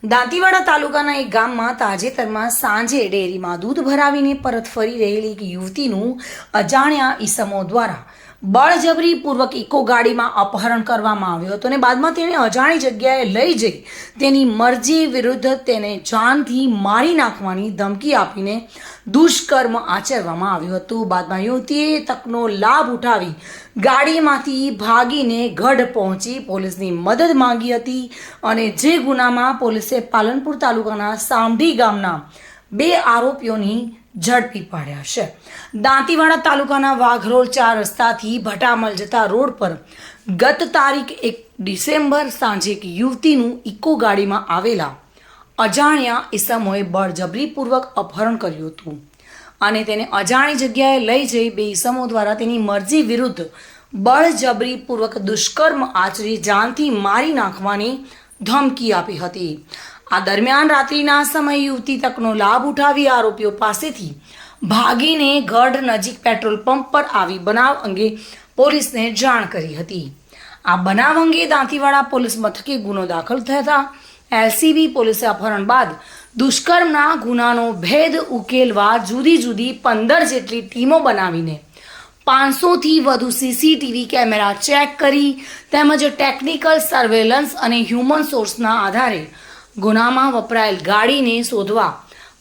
દાંતીવાડા તાલુકાના એક ગામમાં તાજેતરમાં સાંજે ડેરીમાં દૂધ ભરાવીને પરત ફરી રહેલી એક યુવતીનું અજાણ્યા ઈસમો દ્વારા બળજબરીપૂર્વક ઇકો ગાડીમાં અપહરણ કરવામાં આવ્યું હતું અને બાદમાં તેને અજાણી જગ્યાએ લઈ જઈ તેની મરજી વિરુદ્ધ તેને જાનથી મારી નાખવાની ધમકી આપીને દુષ્કર્મ આચરવામાં આવ્યું હતું। બાદમાં યુવતીએ તકનો લાભ ઉઠાવી ગાડીમાંથી ભાગીને ગઢ પહોંચી પોલીસની મદદ માંગી હતી અને જે ગુનામાં પોલીસે પાલનપુર તાલુકાના સામઢી ગામના 2 આરોપીઓની ઝડપી પાડ્યા છે। દાંતીવાડા તાલુકાના વાઘરોલ 4 રસ્તાથી ભટામલ જતા રોડ પર ગત તારીખ 1 ડિસેમ્બર સાંજે એક યુવતીનું ઇકો ગાડીમાં આવેલા અજાણ્યા ઈસમોએ બળજબરીપૂર્વક અપહરણ કર્યું હતું અને તેને અજાણી જગ્યાએ લઈ જઈ 2 ઈસમો દ્વારા તેની મરજી વિરુદ્ધ બળજબરીપૂર્વક દુષ્કર્મ આચરી જાનથી મારી નાખવાની ધમકી આપી હતી। આ દરમિયાન રાત્રિના સમયે યુવતી તકનો લાભ ઉઠાવી આરોપીઓ પાસેથી ભાગીને ગઢ નજીક પેટ્રોલ પંપ પર આવી બનાવ અંગે પોલીસને જાણ કરી હતી। આ બનાવ અંગે દાંતીવાડા પોલીસ મથકે ગુનો દાખલ થતા એલસીબી પોલીસે અપહરણ બાદ દુષ્કર્મના ગુનાનો ભેદ ઉકેલવા જુદી જુદી 15 જેટલી ટીમો બનાવીને 500થી વધુ સીસીટીવી કેમેરા ચેક કરી તેમજ ટેકનિકલ સર્વેલન્સ અને હ્યુમન સોર્સના આધારે ગુનામાં વપરાયેલ ગાડીને શોધવા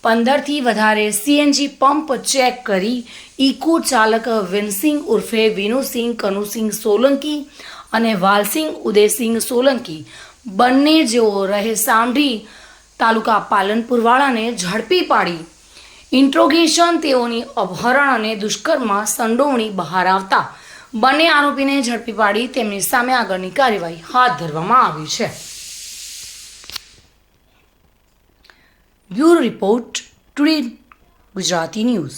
15થી વધારે સીએનજી પંપ ચેક કરી ઇકો ચાલક વિનસિંગ ઉર્ફે વિનુસિંગ કનુસિંગ સોલંકી અને વાલસિંગ ઉદયસિંગ સોલંકી બંને જેઓ રહે સામઢી તાલુકા પાલનપુરવાળાને ઝડપી પાડી ઇન્ટ્રોગેશન તેઓની અપહરણ અને દુષ્કર્મમાં સંડોવણી બહાર આવતા બંને આરોપીને ઝડપી પાડી તેમની સામે આગળની કાર્યવાહી હાથ ધરવામાં આવી છે। Bureau report today Gujarati news.